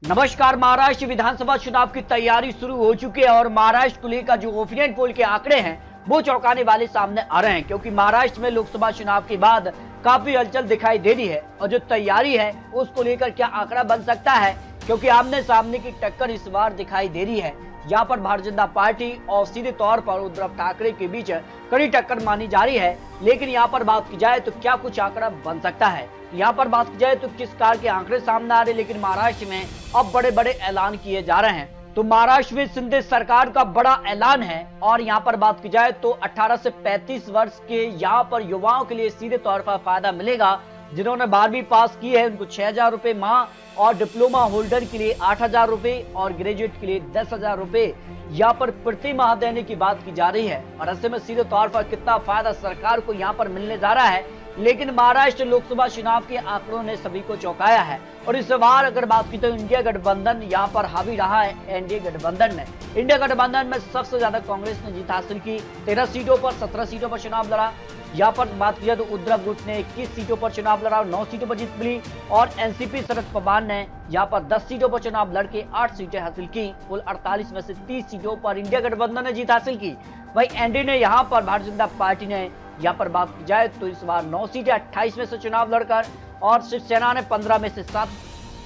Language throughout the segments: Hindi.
नमस्कार। महाराष्ट्र विधानसभा चुनाव की तैयारी शुरू हो चुकी है और महाराष्ट्र को लेकर जो ओपिनियन पोल के आंकड़े हैं वो चौंकाने वाले सामने आ रहे हैं, क्योंकि महाराष्ट्र में लोकसभा चुनाव के बाद काफी हलचल दिखाई दे रही है और जो तैयारी है उसको लेकर क्या आंकड़ा बन सकता है, क्योंकि आमने सामने की टक्कर इस बार दिखाई दे रही है। यहाँ पर भारतीय जनता पार्टी और सीधे तौर पर उद्धव ठाकरे के बीच कड़ी टक्कर मानी जा रही है। लेकिन यहाँ पर बात की जाए तो क्या कुछ आंकड़ा बन सकता है, यहाँ पर बात की जाए तो किस कार के आंकड़े सामने आ रहे हैं। लेकिन महाराष्ट्र में अब बड़े बड़े ऐलान किए जा रहे हैं। तो महाराष्ट्र में शिंदे सरकार का बड़ा ऐलान है और यहाँ पर बात की जाए तो 18 से 35 वर्ष के यहाँ पर युवाओं के लिए सीधे तौर पर फायदा मिलेगा। जिन्होंने 12वीं पास की है उनको 6,000 रुपए माह और डिप्लोमा होल्डर के लिए 8,000 रुपए और ग्रेजुएट के लिए 10,000 रुपए यहाँ पर प्रति माह देने की बात की जा रही है। और ऐसे में सीधे तौर पर कितना फायदा सरकार को यहाँ पर मिलने जा रहा है। लेकिन महाराष्ट्र लोकसभा चुनाव के आंकड़ों ने सभी को चौंकाया है और इस बार अगर बात की तो इंडिया गठबंधन यहाँ पर हावी रहा है। एनडीए गठबंधन में इंडिया गठबंधन में सबसे ज्यादा कांग्रेस ने जीत हासिल की। 13 सीटों पर 17 सीटों पर चुनाव लड़ा। यहाँ पर बात की जाए तो उद्धव गुट ने 21 सीटों पर चुनाव लड़ा और 9 सीटों पर जीत मिली। और एनसीपी शरद पवार ने यहाँ पर 10 सीटों पर चुनाव लड़के 8 सीटें हासिल की। कुल 48 में से 30 सीटों पर इंडिया गठबंधन ने जीत हासिल की। वही एनडीए ने यहाँ पर भारतीय जनता पार्टी ने यहाँ पर बात की जाए तो इस बार 9 सीटें 28 में से चुनाव लड़कर, और शिवसेना ने 15 में से 7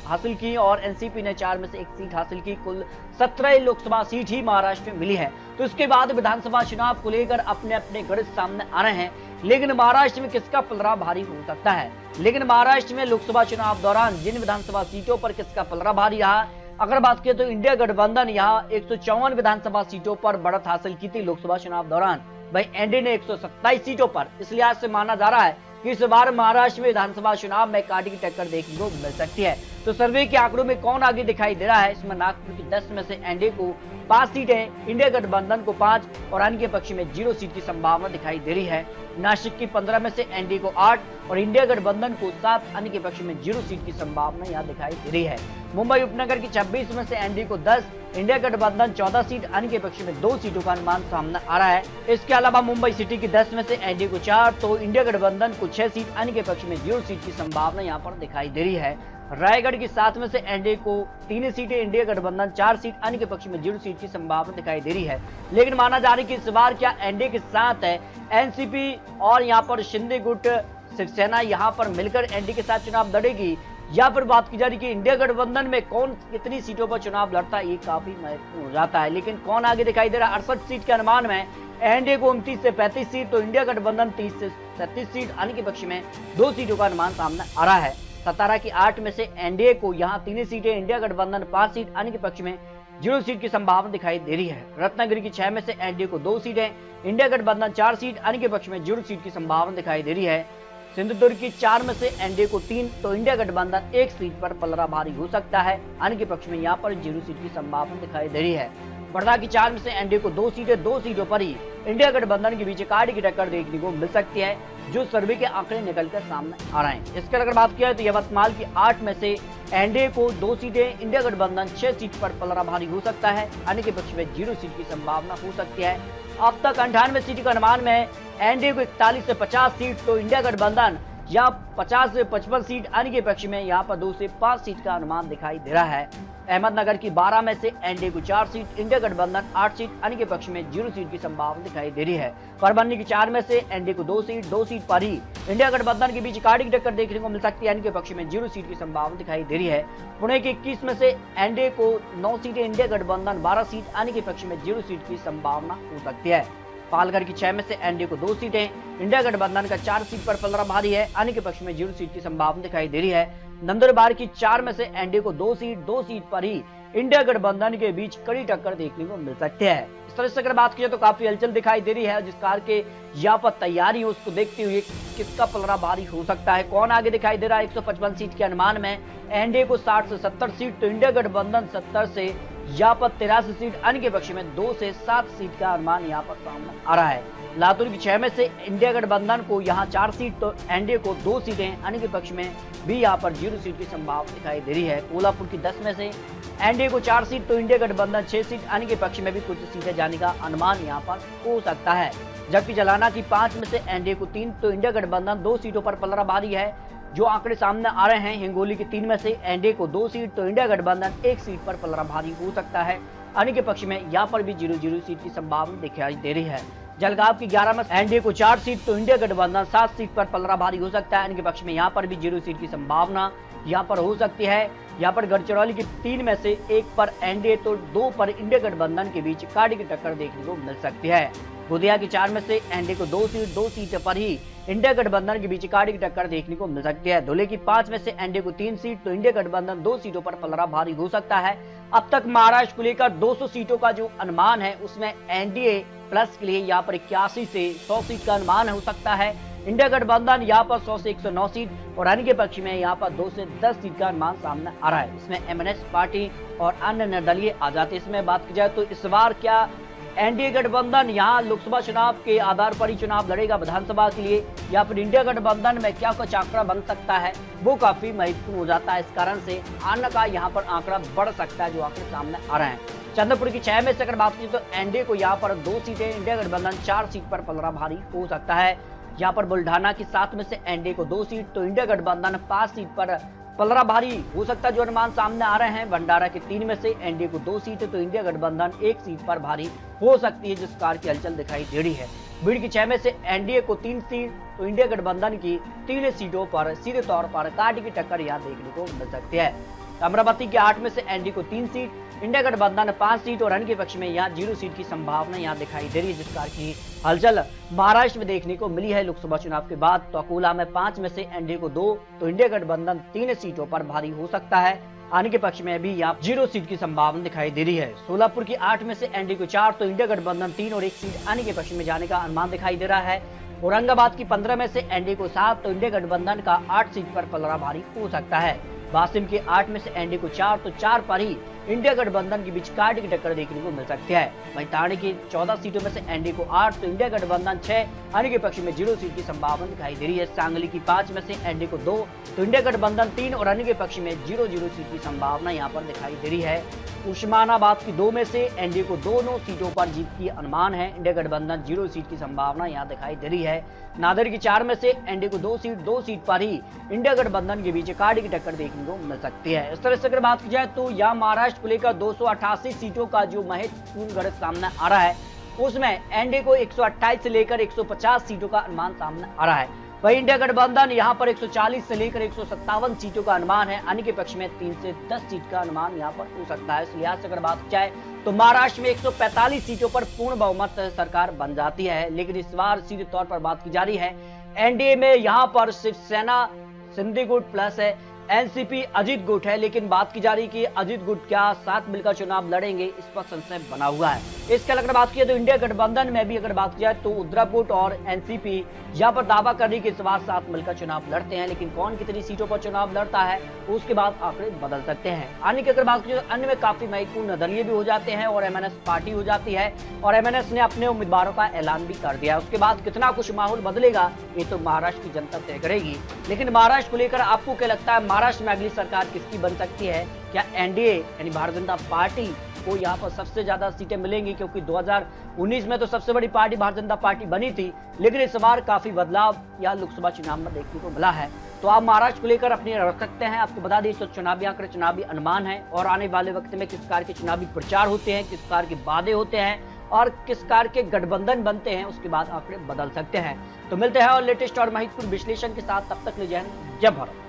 हासिल की और एनसीपी ने 4 में से 1 सीट हासिल की। कुल 17 लोकसभा सीट ही महाराष्ट्र में मिली है। तो इसके बाद विधानसभा चुनाव को लेकर अपने अपने गणित सामने आ रहे हैं। लेकिन महाराष्ट्र में किसका पलड़ा भारी हो सकता है। लेकिन महाराष्ट्र में लोकसभा चुनाव दौरान जिन विधानसभा सीटों पर किसका पलड़ा भारी रहा, अगर बात करें तो इंडिया गठबंधन यहाँ 154 विधानसभा सीटों पर बढ़त हासिल की थी लोकसभा चुनाव दौरान। वही एनडीए ने 127 सीटों पर। इस लिहाज से माना जा रहा है कि इस बार महाराष्ट्र में विधानसभा चुनाव में कांटे की टक्कर देखने को मिल सकती है। तो सर्वे के आंकड़ों में कौन आगे दिखाई दे रहा है, इसमें नागपुर की 10 में से एनडीए को 5 सीटें, इंडिया गठबंधन को 5 और अन्य के पक्ष में 0 सीट की संभावना दिखाई दे रही है। नासिक की 15 में से एनडीए को 8 और इंडिया गठबंधन को 7, अन्य के पक्ष में 0 सीट की संभावना यहाँ दिखाई दे रही है। मुंबई उपनगर की 26 में से एनडीए को 10, इंडिया गठबंधन 14 सीट, अन्य के पक्ष में 2 सीटों का अनुमान सामने आ रहा है। इसके अलावा मुंबई सिटी की 10 में से एनडीए को 4 तो इंडिया गठबंधन को 6 सीट, अन्य के पक्ष में 0 सीट की संभावना यहाँ पर दिखाई दे रही है। रायगढ़ की 7 में से एनडीए को 3 सीटें, इंडिया गठबंधन 4 सीट, अन्य के पक्ष में 0 सीट की संभावना दिखाई दे रही है। लेकिन माना जा रहा है कि इस बार क्या एनडीए के साथ है एनसीपी और यहाँ पर शिंदे गुट शिवसेना यहाँ पर मिलकर एनडीए के साथ चुनाव लड़ेगी, या फिर बात की जा रही कि इंडिया गठबंधन में कौन कितनी सीटों पर चुनाव लड़ता है, ये काफी महत्वपूर्ण हो जाता है। लेकिन कौन आगे दिखाई दे रहा है, 68 सीट के अनुमान में एनडीए को 29 से 35 सीट तो इंडिया गठबंधन 30 से 37 सीट, अन्य के पक्ष में 2 सीटों का अनुमान सामने आ रहा है। सतारा की 8 में से एनडीए को यहाँ 3 सीटें, इंडिया गठबंधन 5 सीट, अन्य के पक्ष में 0 सीट की संभावना दिखाई दे रही है। रत्नागिरी की 6 में से एनडीए को 2 सीटें, इंडिया गठबंधन 4 सीट, अन्य के पक्ष में 0 सीट की संभावना दिखाई दे रही है। सिंधुदुर्ग की 4 में से एनडीए को 3 तो इंडिया गठबंधन 1 सीट पर पलड़ा भारी हो सकता है, अन्य के पक्ष में यहाँ पर 0 सीट की संभावना दिखाई दे रही है। वर्धा की 4 में से एनडीए को 2 सीटें, 2 सीटों पर ही इंडिया गठबंधन के बीच कांटे की टक्कर देखने को मिल सकती है, जो सर्वे के आंकड़े निकलकर सामने आ रहे हैं। इसके अगर बात किया तो यवतमाल की 8 में से एनडीए को 2 सीटें, इंडिया गठबंधन 6 सीट पर पलड़ा भारी हो सकता है, अन्य के पक्ष में 0 सीट की संभावना हो सकती है। अब तक 98 सीट के अनुमान में एनडीए को 41 से 50 सीट तो इंडिया गठबंधन या 50 से 55 सीट, अन्य के पक्ष में यहाँ पर 2 से 5 सीट का अनुमान दिखाई दे रहा है। अहमदनगर की 12 में से एनडीए को 4 सीट, इंडिया गठबंधन 8 सीट, अन्य के पक्ष में 0 सीट की संभावना दिखाई दे रही है। परभनी की 4 में से एनडीए को 2 सीट पर ही इंडिया गठबंधन के बीच कांटे की टक्कर देखने को मिल सकती है, अन्य के पक्ष में 0 सीट की संभावना दिखाई दे रही है। पुणे की 21 में से एनडीए को 9 सीटें, इंडिया गठबंधन 12 सीट, अन्य के पक्ष में 0 सीट की संभावना हो सकती है। पालघर की 6 में से एनडीए को 2 सीटें, इंडिया गठबंधन का 4 सीट पर पलड़ा भारी है, अन्य के पक्ष में 0 सीट की संभावना दिखाई दे रही है। नंदुरबार की 4 में से एनडीए को 2 सीट पर ही इंडिया गठबंधन के बीच कड़ी टक्कर देखने को मिल सकती है। इस तरह से अगर बात की तो काफी हलचल दिखाई दे रही है। जिस कार के यहाँ पर तैयारी हो उसको देखते हुए किसका पलड़ा भारी हो सकता है, कौन आगे दिखाई दे रहा है। 155 सीट के अनुमान में एनडीए को 60 से 70 सीट तो इंडिया गठबंधन 70 से यहाँ पर 83 सीट, अन्य के पक्ष में 2 से 7 सीट का अनुमान यहाँ पर सामने आ रहा है। लातूर की 6 में से इंडिया गठबंधन को यहाँ 4 सीट तो एनडीए को 2 सीटें, अन्य के पक्ष में भी यहाँ पर 0 सीट की संभावना दिखाई दे रही है। कोल्हापुर की 10 में से एनडीए को 4 सीट तो इंडिया गठबंधन 6 सीट, अन्य के पक्ष में भी कुछ सीटें जाने का अनुमान यहाँ पर हो सकता है। जबकि जलाना की 5 में से एनडीए को 3 तो इंडिया गठबंधन 2 सीटों पर पलड़ा भारी है। जो आंकड़े सामने आ रहे हैं, हिंगोली की 3 में से एनडीए को 2 सीट तो इंडिया गठबंधन 1 सीट पर पलड़ा भारी हो सकता है। अन्य के पक्ष में यहाँ पर भी 0-0 सीट की संभावना दिखाई दे रही है। जलगांव की 11 में एनडीए को 4 सीट तो इंडिया गठबंधन 7 सीट पर पलड़ा भारी हो सकता है। इनके पक्ष में यहाँ पर भी 0 सीट की संभावना यहाँ पर हो सकती है। यहाँ पर गढ़चिरौली की 3 में से 1 पर एनडीए तो 2 पर इंडिया गठबंधन के बीच कांटे की टक्कर देखने को मिल सकती है। गोदिया की 4 में से एनडीए को 2 सीट पर ही इंडिया गठबंधन के बीच कांटे की टक्कर देखने को मिल सकती है। धुले की 5 में से एनडीए को 3 सीट तो इंडिया गठबंधन 2 सीटों पर पलड़ा भारी हो सकता है। अब तक महाराष्ट्र को लेकर 200 सीटों का जो अनुमान है, उसमें एनडीए प्लस के लिए यहाँ पर 81 से 100 सीट का अनुमान हो सकता है। इंडिया गठबंधन यहाँ पर 100 से 109 सीट और अन्य के पक्ष में यहाँ पर 2 से 10 सीट का अनुमान सामने आ रहा है। इसमें एमएनएस पार्टी और अन्य निर्दलीय आ जाते हैं। इसमें बात की जाए तो इस बार क्या एनडीए गठबंधन यहाँ लोकसभा चुनाव के आधार पर ही चुनाव लड़ेगा विधानसभा के लिए, या फिर इंडिया गठबंधन में क्या कुछ आंकड़ा बन सकता है, वो काफी महत्वपूर्ण हो जाता है। इस कारण से अन्य का यहाँ पर आंकड़ा बढ़ सकता है, जो आंकड़े सामने आ रहे हैं। चंद्रपुर की 6 में से अगर बात की तो एनडीए को यहाँ पर 2 सीटें, इंडिया गठबंधन 4 सीट पर पलड़ा भारी हो सकता है। यहाँ पर बुल्ढाना की 7 में से एनडीए को 2 सीट तो इंडिया गठबंधन 5 सीट पर पलड़ा भारी हो सकता है, जो अनुमान सामने आ रहे हैं। भंडारा की 3 में से एनडीए को 2 सीट तो इंडिया गठबंधन 1 सीट पर भारी हो सकती है, जिस कार की हलचल दिखाई दे रही है। भीड़ की 6 में से एनडीए को 3 सीट तो इंडिया गठबंधन की 3 सीटों पर सीधे तौर पर कांटे की टक्कर यहाँ देखने को मिल सकती है। अमरावती के 8 में से एनडीए को 3 सीट, इंडिया गठबंधन 5 सीट और अन्य के पक्ष में यहाँ 0 सीट की संभावना यहाँ दिखाई दे रही है, जिस कार की हलचल महाराष्ट्र में देखने को मिली है लोकसभा चुनाव के बाद। तो अकोला में 5 में से एनडीए को 2 तो इंडिया गठबंधन 3 सीटों पर भारी हो सकता है। अन्य के पक्ष में भी यहाँ 0 सीट की संभावना दिखाई दे रही है। सोलापुर की 8 में से एनडीए को 4 तो इंडिया गठबंधन 3 और 1 सीट अन्य के पक्ष में जाने का अनुमान दिखाई दे रहा है। औरंगाबाद की 15 में से एनडीए को 7 तो इंडिया गठबंधन का 8 सीट पर पलड़ा भारी हो सकता है। वासिम के 8 में से एनडीए को 4 तो 4 पर ही इंडिया गठबंधन के बीच कांटे की टक्कर देखने को मिल सकती है। वहीं ताड़ी की 14 सीटों में से एनडीए को 8 तो इंडिया गठबंधन 6 अन्य के पक्ष में 0 सीट की संभावना दिखाई दे रही है। सांगली की 5 में से एनडीए को 2 तो इंडिया गठबंधन 3 और अन्य के पक्ष में 0-0 सीट की संभावना यहाँ पर दिखाई दे रही है। उस्मानाबाद की 2 में से एनडीए को दोनों सीटों पर जीत की अनुमान है। इंडिया गठबंधन 0 सीट की संभावना यहाँ दिखाई दे रही है। नादर की 4 में से एनडीए को 2 सीट पर ही इंडिया गठबंधन के बीच कांटे की टक्कर देखने को मिल सकती है। इस तरह से अगर बात की जाए तो यहाँ महाराष्ट्र को लेकर 288 सीटों का जो महत्वपूर्ण गणित सामने आ रहा है, उसमें एनडीए को 128 से लेकर 150 सीटों का अनुमान सामने आ रहा है। वही इंडिया गठबंधन यहाँ पर 140 से लेकर 157 सीटों का अनुमान है। अन्य के पक्ष में 3 से 10 सीट का अनुमान यहाँ पर हो सकता है। इस लिहाज से अगर बात की जाए तो महाराष्ट्र में 145 सीटों पर पूर्ण बहुमत सरकार बन जाती है। लेकिन इस बार सीधे तौर पर बात की जा रही है, एनडीए में यहाँ पर शिवसेना सिंधी गुट प्लस है, एनसीपी अजीत गुट है। लेकिन बात की जा रही कि अजीत गुट क्या साथ मिलकर चुनाव लड़ेंगे, इस पर संशय बना हुआ है। इसके अगर बात की तो इंडिया गठबंधन में भी अगर बात की जाए तो उद्धव गुट और एनसीपी यहाँ पर दावा कर रही कि इस बार साथ मिलकर चुनाव लड़ते हैं। लेकिन कौन कितनी सीटों पर चुनाव लड़ता है उसके बाद आंकड़े बदल सकते हैं। अन्य की अगर बात की तो अन्य में काफी महत्वपूर्ण दलीय भी हो जाते हैं और एमएनएस पार्टी हो जाती है, और एमएनएस ने अपने उम्मीदवारों का ऐलान भी कर दिया है। उसके बाद कितना कुछ माहौल बदलेगा ये तो महाराष्ट्र की जनता तय करेगी। लेकिन महाराष्ट्र को लेकर आपको क्या लगता है, महाराष्ट्र में अगली सरकार किसकी बन सकती है? क्या एनडीए यानी भारतीय जनता पार्टी को यहाँ पर सबसे ज्यादा सीटें मिलेंगी? क्योंकि 2019 में तो सबसे बड़ी पार्टी भारतीय जनता पार्टी बनी थी, लेकिन इस बार काफी बदलाव यहाँ लोकसभा चुनाव में देखने को मिला है। तो आप महाराष्ट्र को लेकर अपनी रख सकते हैं। आपको बता दें तो चुनावी आंकड़े चुनावी अनुमान है, और आने वाले वक्त में किस कार के चुनावी प्रचार होते हैं, किस कार के वादे होते हैं और किस कार के गठबंधन बनते हैं, उसके बाद आंकड़े बदल सकते हैं। तो मिलते हैं और लेटेस्ट और महत्वपूर्ण विश्लेषण के साथ, तब तक ले जय हिंद, जय भारत।